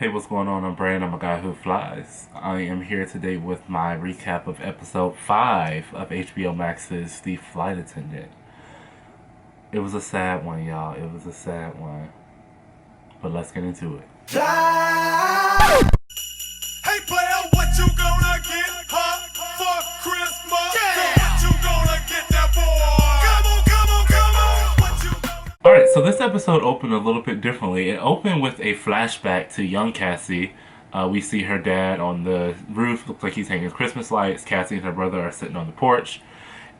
Hey, what's going on? I'm Brand. I'm a guy who flies. I am here today with my recap of episode 5 of HBO Max's The Flight Attendant. It was a sad one, y'all. It was a sad one. But let's get into it. Fly. Hey player, what you gonna get for Christmas? Yeah. What you gonna get that boy? Come on. What you gonna... Alright, so this episode opened a little bit differently. It opened with a flashback to young Cassie. We see her dad on the roof. Looks like he's hanging Christmas lights. Cassie and her brother are sitting on the porch.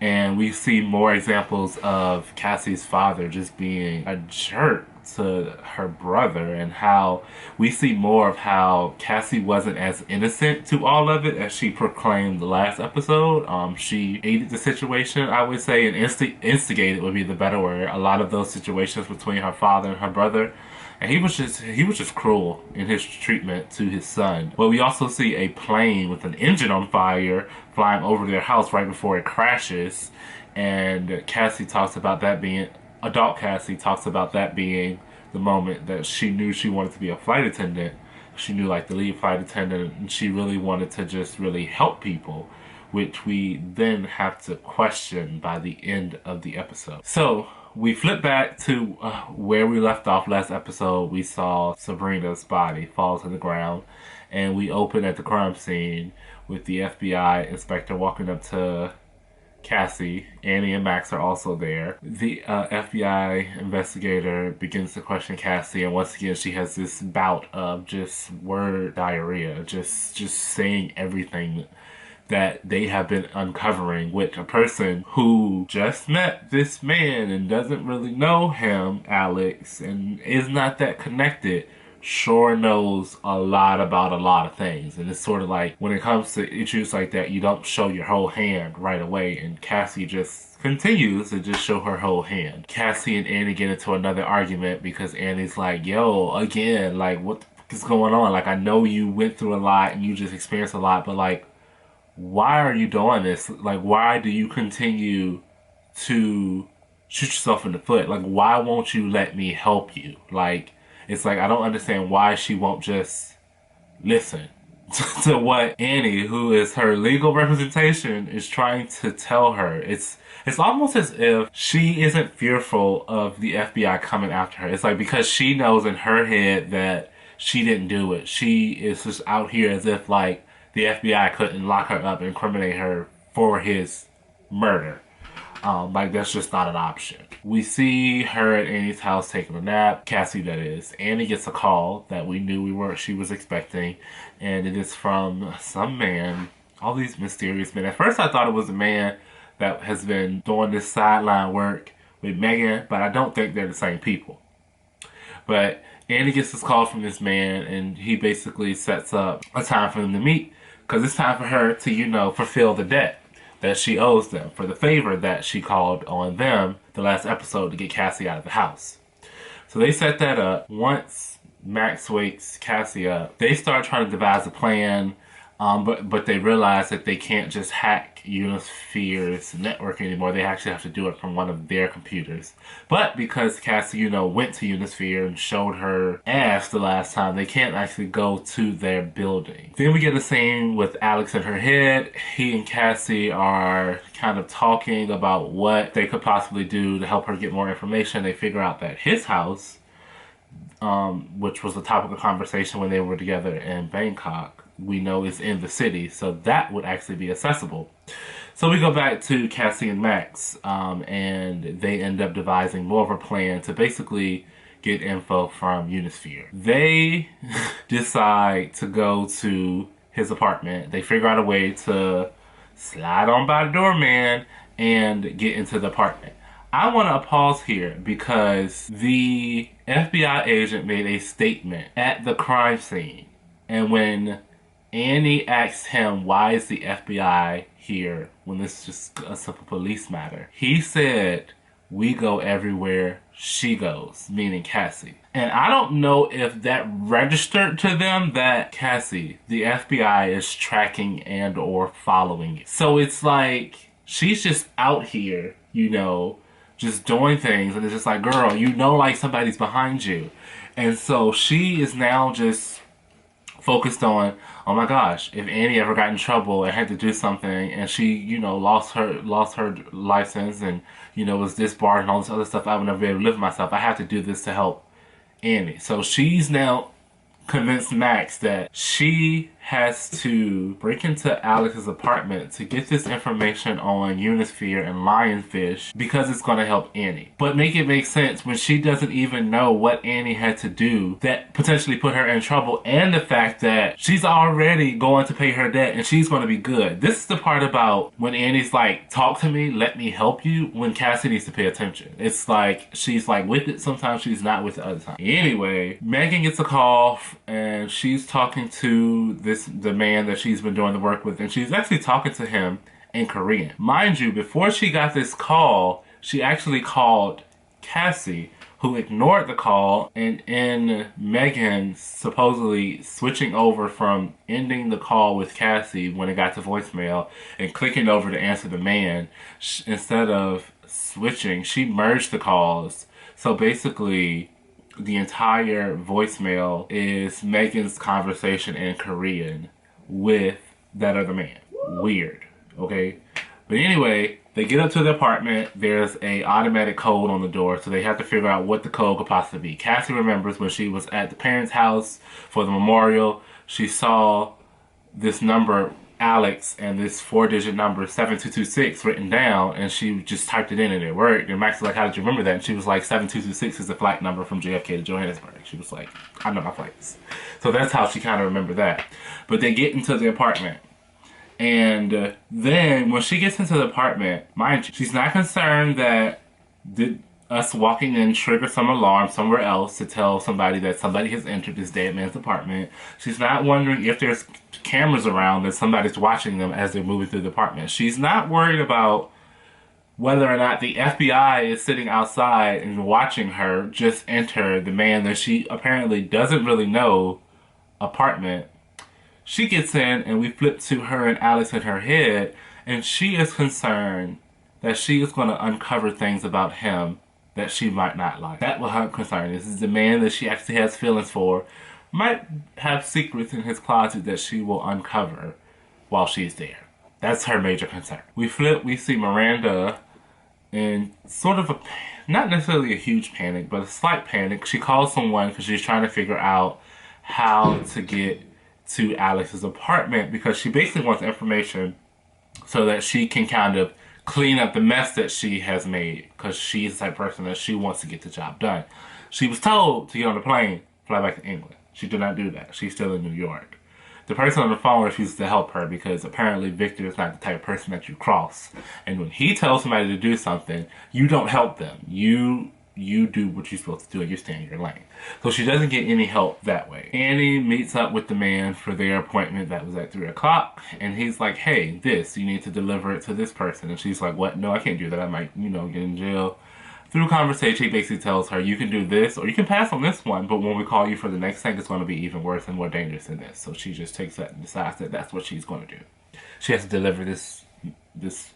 And we see more examples of Cassie's father just being a jerk to her brother, and how we see more of how Cassie wasn't as innocent to all of it as she proclaimed the last episode. She aided the situation, I would say, and instigated would be the better word. A lot of those situations between her father and her brother. And he was just cruel in his treatment to his son. But we also see a plane with an engine on fire flying over their house right before it crashes. And Cassie talks about that being, adult Cassie talks about that being the moment that she knew she wanted to be a flight attendant. She knew, like, the lead flight attendant, and she really wanted to just really help people, which we then have to question by the end of the episode. So we flip back to where we left off last episode. We saw Sabrina's body fall to the ground, and we open at the crime scene with the FBI inspector walking up to Cassie. Annie and Max are also there. The FBI investigator begins to question Cassie, and once again she has this bout of just word diarrhea, just saying everything that they have been uncovering, which a person who just met this man and doesn't really know him, Alex, and is not that connected, sure knows a lot about a lot of things. And it's sort of like, when it comes to issues like that, you don't show your whole hand right away, and Cassie just continues to just show her whole hand. Cassie and Annie get into another argument because Annie's like, yo, again, like, what the fuck is going on? Like, I know you went through a lot and you just experienced a lot, but like, why are you doing this? Like, why do you continue to shoot yourself in the foot? Like, why won't you let me help you? Like, it's like, I don't understand why she won't just listen to what Annie, who is her legal representation, is trying to tell her. It's almost as if she isn't fearful of the FBI coming after her. It's like, because she knows in her head that she didn't do it, she is just out here as if, like, the FBI couldn't lock her up and incriminate her for his murder. Like, that's just not an option. We see her at Annie's house taking a nap. Cassie, that is. Annie gets a call that we knew she was expecting, and it is from some man. All these mysterious men. At first I thought it was a man that has been doing this sideline work with Megan, but I don't think they're the same people. But Annie gets this call from this man, and he basically sets up a time for them to meet, because it's time for her to, fulfill the debt that she owes them for the favor that she called on them the last episode to get Cassie out of the house. So they set that up. Once Max wakes Cassie up, they start trying to devise a plan, but they realize that they can't just hack Unisphere's network anymore. They actually have to do it from one of their computers. But because Cassie, went to Unisphere and showed her ass the last time, they can't actually go to their building. Then we get a scene with Alex in her head. He and Cassie are kind of talking about what they could possibly do to help her get more information. They figure out that his house, which was the topic of conversation when they were together in Bangkok, we know is in the city, so that would actually be accessible. So we go back to Cassie and Max, and they end up devising more of a plan to basically get info from Unisphere. They decide to go to his apartment. They figure out a way to slide on by the doorman and get into the apartment. I want to pause here because the FBI agent made a statement at the crime scene, and when Annie asked him, why is the FBI here when this is just a simple police matter, he said, we go everywhere she goes, meaning Cassie. And I don't know if that registered to them that Cassie, the FBI, is tracking and or following it. So it's like, she's just out here, just doing things, and it's just like, girl, like, somebody's behind you. And so she is now just focused on, oh my gosh, if Annie ever got in trouble and had to do something and she, lost her license and, was disbarred and all this other stuff, I would never be able to live with myself. I have to do this to help Annie. So she's now convinced Max that she has to break into Alex's apartment to get this information on Unisphere and Lionfish because it's going to help Annie. But make it make sense when she doesn't even know what Annie had to do that potentially put her in trouble, and the fact that she's already going to pay her debt and she's going to be good. This is the part about when Annie's like, talk to me, let me help you, when Cassie needs to pay attention. It's like she's like with it sometimes, she's not with it other times. Anyway, Megan gets a call and she's talking to the man that she's been doing the work with, and she's actually talking to him in Korean. Mind you, before she got this call, she actually called Cassie, who ignored the call, and in Megan supposedly switching over from ending the call with Cassie when it got to voicemail and clicking over to answer the man, instead of switching, she merged the calls. So basically, the entire voicemail is Megan's conversation in Korean with that other man. Weird, okay? But anyway, they get up to the apartment. There's a automatic code on the door, so they have to figure out what the code could possibly be. Cassie remembers when she was at the parents' house for the memorial, she saw this number, Alex, and this 4-digit number, 7226, written down, and she just typed it in and it worked. And Max was like, how did you remember that? And she was like, 7226 is the flight number from JFK to Johannesburg. She was like, I know my flights. So that's how she kind of remembered that. But they get into the apartment. And then when she gets into the apartment, mind you, she's not concerned that us walking in trigger some alarm somewhere else to tell somebody that somebody has entered this dead man's apartment. She's not wondering if there's cameras around that somebody's watching them as they're moving through the apartment. She's not worried about whether or not the FBI is sitting outside and watching her just enter the man that she apparently doesn't really know apartment. She gets in and we flip to her and Alex in her head, and she is concerned that she is going to uncover things about him that she might not like. That's what her concern is. This is the man that she actually has feelings for, might have secrets in his closet that she will uncover while she's there. That's her major concern. We flip, we see Miranda in sort of not necessarily a huge panic, but a slight panic. She calls someone because she's trying to figure out how to get to Alex's apartment, because she basically wants information so that she can kind of clean up the mess that she has made, because she's the type of person that she wants to get the job done. She was told to get on the plane, fly back to England. She did not do that. She's still in New York. The person on the phone refuses to help her because apparently Victor is not the type of person that you cross. And when he tells somebody to do something, you don't help them. You do what you're supposed to do and you stay in your lane. So she doesn't get any help that way. Annie meets up with the man for their appointment that was at 3 o'clock. And he's like, hey, you need to deliver it to this person. And she's like, what? No, I can't do that. I might, get in jail. Through conversation, he basically tells her, you can do this or you can pass on this one, but when we call you for the next thing, it's going to be even worse and more dangerous than this. So she just takes that and decides that that's what she's going to do. She has to deliver this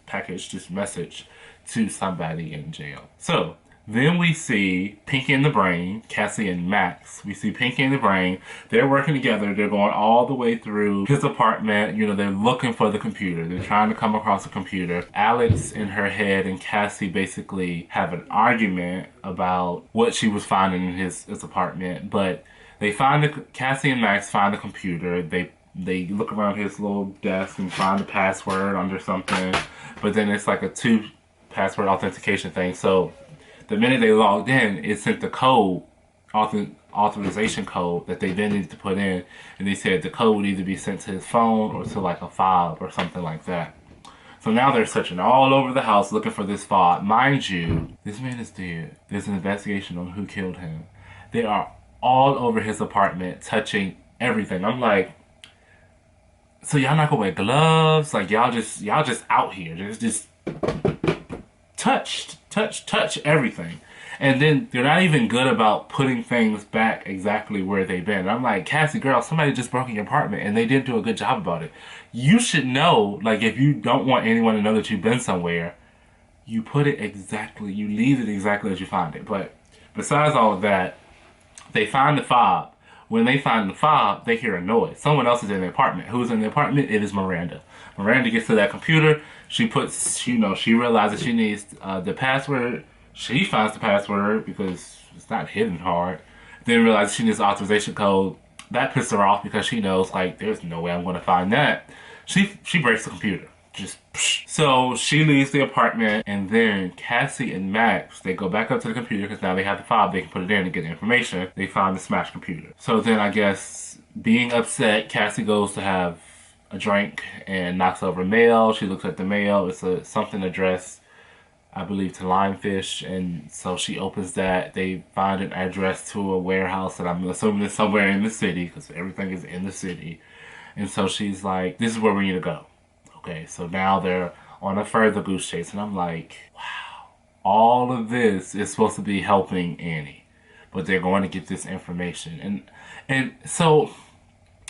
package, this message to somebody in jail. So then we see Pinky and the Brain, Cassie and Max. We see Pinky and the Brain. They're working together. They're going all the way through his apartment. They're looking for the computer. They're trying to come across the computer. Alex in her head and Cassie basically have an argument about what she was finding in his apartment. But they Cassie and Max find the computer. They look around his little desk and find the password under something. But then it's like a 2-password authentication thing. So the minute they logged in, it sent the code, authorization code that they then needed to put in. And they said the code would either be sent to his phone or to like a fob or something like that. So now they're searching all over the house looking for this fob. Mind you, this man is dead. There's an investigation on who killed him. They are all over his apartment, touching everything. I'm like, so y'all not gonna wear gloves? Like y'all just out here. Just touch everything. And then they're not even good about putting things back exactly where they've been. I'm like, Cassie, girl, somebody just broke in your apartment and they didn't do a good job about it. You should know, like, if you don't want anyone to know that you've been somewhere, you leave it exactly as you find it. But besides all of that, they find the fob, When they find the fob, they hear a noise. Someone else is in the apartment. Who's in the apartment? It is Miranda. Miranda gets to that computer. She puts, she realizes she needs the password. She finds the password because it's not hidden hard. Then realizes she needs the authorization code. That pisses her off because she knows, like, there's no way I'm going to find that. She breaks the computer. Just psh. So she leaves the apartment, and then Cassie and Max, they go back up to the computer because now they have the fob. They can put it in and get the information. They find the smashed computer. So then I guess, being upset, Cassie goes to have a drink and knocks over mail. She looks at the mail. It's something addressed, I believe, to Lionfish, and so she opens that. They find an address to a warehouse that I'm assuming is somewhere in the city because everything is in the city. And so she's like, this is where we need to go. Okay, so now they're on a further goose chase, and I'm like, wow, all of this is supposed to be helping Annie, but they're going to get this information. And so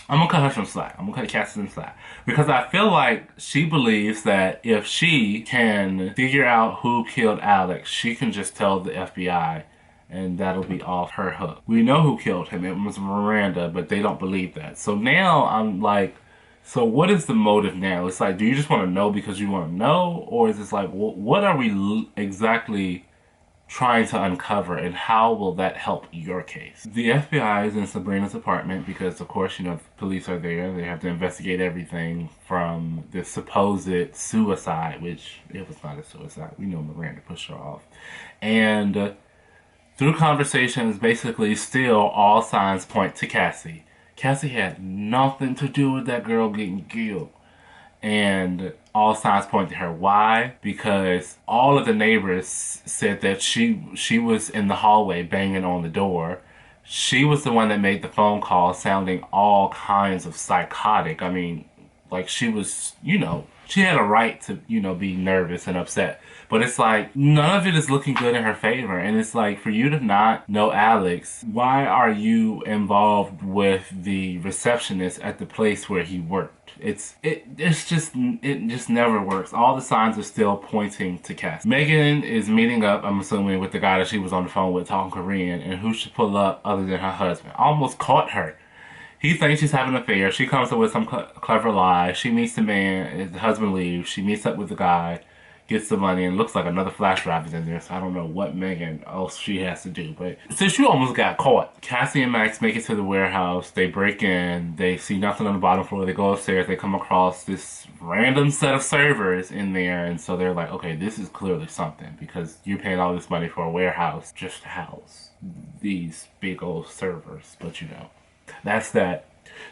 I'm gonna cut her some slack. I'm gonna cut Cassie some slack because I feel like she believes that if she can figure out who killed Alex, she can just tell the FBI and that'll be off her hook. We know who killed him. It was Miranda, but they don't believe that. So now I'm like, so what is the motive now? It's like, do you just want to know because you want to know? Or is it like, what are we exactly trying to uncover, and how will that help your case? The FBI is in Sabrina's apartment because, of course, the police are there. They have to investigate everything from the supposed suicide, which it was not a suicide. We know Miranda pushed her off. And through conversations, basically, still all signs point to Cassie. Cassie had nothing to do with that girl getting killed. And all signs point to her. Why? Because all of the neighbors said that she was in the hallway banging on the door. She was the one that made the phone call sounding all kinds of psychotic. I mean, like she was, she had a right to, be nervous and upset. But it's like, none of it is looking good in her favor. And it's like, for you to not know Alex, why are you involved with the receptionist at the place where he worked? It just never works. All the signs are still pointing to Cass. Megan is meeting up, I'm assuming, with the guy that she was on the phone with talking Korean. And who should pull up other than her husband? Almost caught her. He thinks she's having an affair. She comes up with some clever lie. She meets the man. The husband leaves. She meets up with the guy, gets the money, and looks like another flash drive is in there. So I don't know what Megan else she has to do. But since you almost got caught, Cassie and Max make it to the warehouse. They break in. They see nothing on the bottom floor. They go upstairs. They come across this random set of servers in there. And so they're like, okay, this is clearly something because you're paying all this money for a warehouse just to house these big old servers. But that's that.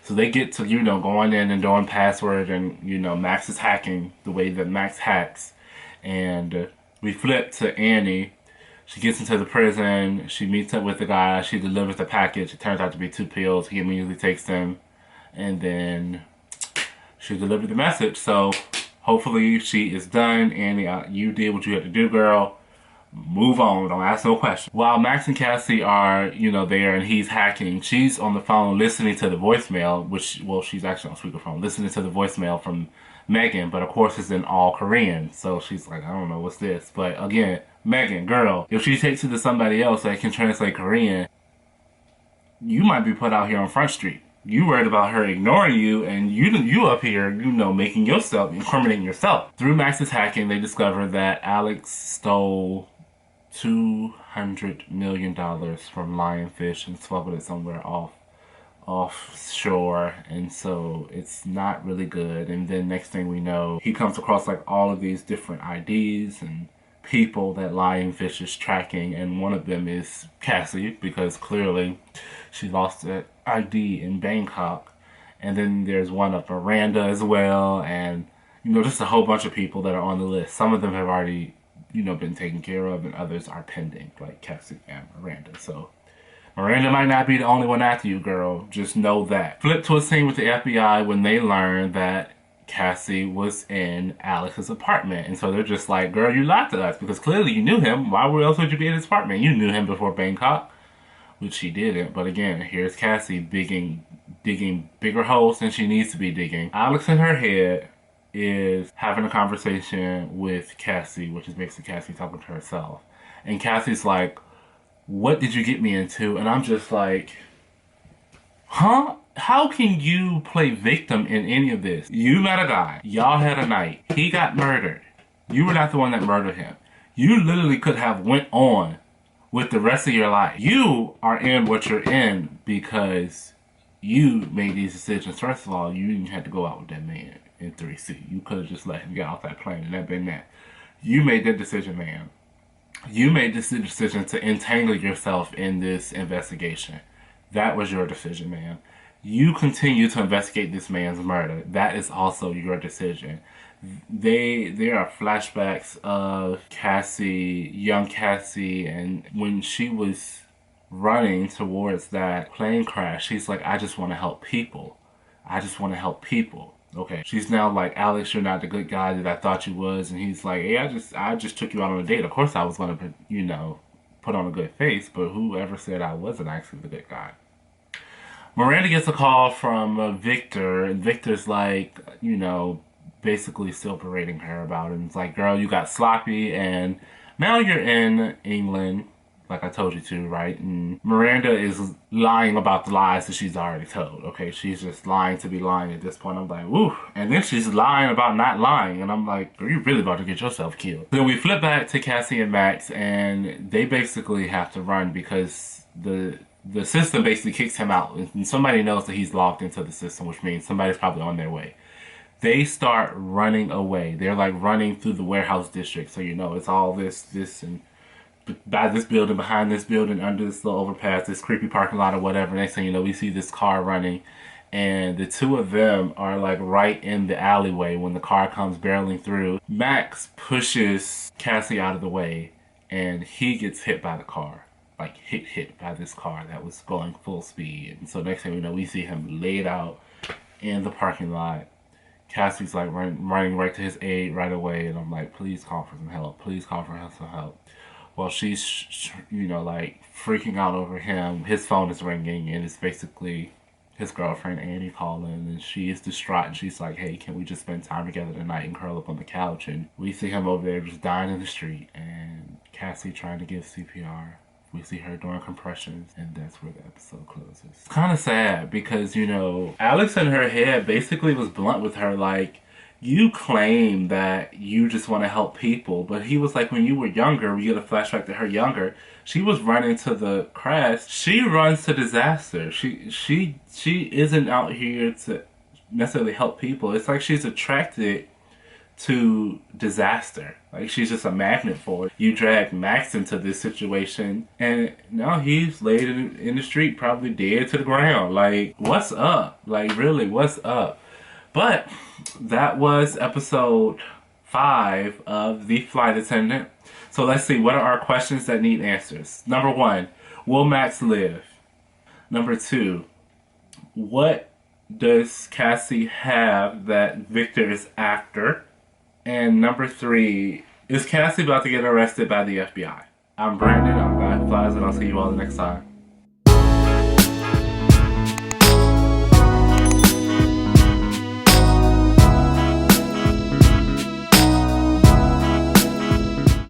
So they get to, going in and doing password, and, Max is hacking the way that Max hacks. And we flip to Annie. She gets into the prison. She meets up with the guy. She delivers the package. It turns out to be 2 pills. He immediately takes them. And then she delivered the message. So hopefully she is done. Annie, you did what you had to do, girl. Move on. Don't ask no questions. While Max and Cassie are, there and he's hacking, she's on the phone listening to the voicemail, she's actually on speakerphone, listening to the voicemail from Megan, but of course it's in all Korean. So she's like, I don't know, what's this? But again, Megan, girl, if she takes it to somebody else that can translate Korean, you might be put out here on Front Street. You worried about her ignoring you, and you up here, making yourself, incriminating yourself. Through Max's hacking, they discover that Alex stole $200 million from Lionfish and smuggled it somewhere offshore, and so it's not really good. And then next thing we know, he comes across like all of these different IDs and people that Lionfish is tracking, and one of them is Cassie because clearly she lost that ID in Bangkok. And then there's one of Miranda as well, and just a whole bunch of people that are on the list. Some of them have already been taken care of, and others are pending, like Cassie and Miranda. So Miranda might not be the only one after you, girl. Just know that. Flip to a scene with the FBI when they learn that Cassie was in Alex's apartment. And so they're just like, girl, you lied to us because clearly you knew him. Why else would you be in his apartment? You knew him before Bangkok, which she didn't. But again, here's Cassie digging bigger holes than she needs to be digging. Alex in her head is having a conversation with Cassie, which is basically Cassie talking to herself. And Cassie's like, what did you get me into? And I'm just like, Huh? How can you play victim in any of this? You met a guy. Y'all had a night. He got murdered. You were not the one that murdered him. You literally could have went on with the rest of your life. You are in what you're in because you made these decisions. First of all, you didn't have to go out with that man in 3C. You could have just let him get off that plane and that been that. You made that decision, man. You made this decision to entangle yourself in this investigation. That was your decision, man. You continue to investigate this man's murder. That is also your decision. There are flashbacks of Cassie, young Cassie, and when she was running towards that plane crash, she's like, I just want to help people. I just want to help people. Okay. She's now like, Alex, you're not the good guy that I thought you was. And he's like, hey, I just took you out on a date. Of course I was going to, you know, put on a good face, but whoever said I wasn't actually the good guy? Miranda gets a call from Victor, and Victor's like, you know, basically still berating her about it. And it's like, girl, you got sloppy, and now you're in England, like I told you to, right? And Miranda is lying about the lies that she's already told, okay? She's just lying to be lying at this point. I'm like, woo. And then she's lying about not lying, and I'm like, are you really about to get yourself killed? Then we flip back to Cassie and Max, and they basically have to run because the system basically kicks him out, and somebody knows that he's logged into the system, which means somebody's probably on their way. They start running away. They're like running through the warehouse district. So, you know, it's all this, and by this building, behind this building, under this little overpass, this creepy parking lot or whatever. Next thing you know, we see this car running, and the two of them are like right in the alleyway when the car comes barreling through. Max pushes Cassie out of the way, and he gets hit by the car. Like hit by this car that was going full speed. And so next thing we know, we see him laid out in the parking lot. Cassie's like running right to his aid right away, and I'm like, please call for some help. Please call for some help. Well, she's, you know, like freaking out over him. His phone is ringing, and it's basically his girlfriend Annie calling, and she is distraught. And she's like, hey, can we just spend time together tonight and curl up on the couch? And we see him over there just dying in the street, and Cassie trying to give CPR. We see her doing compressions, and that's where the episode closes. It's kind of sad because, you know, Alex in her head basically was blunt with her, like, you claim that you just want to help people, but he was like, when you were younger, we get a flashback to her younger, she was running to the crash. She runs to disaster. She isn't out here to necessarily help people. It's like she's attracted to disaster. Like she's just a magnet for it. You drag Max into this situation, and now he's laid in the street, probably dead to the ground. Like, what's up? Like, really, what's up? But that was episode 5 of The Flight Attendant. So let's see, what are our questions that need answers? Number 1, will Max live? Number 2, what does Cassie have that Victor is after? And number 3, is Cassie about to get arrested by the FBI? I'm Brandon, I'm Guy Flies, and I'll see you all next time.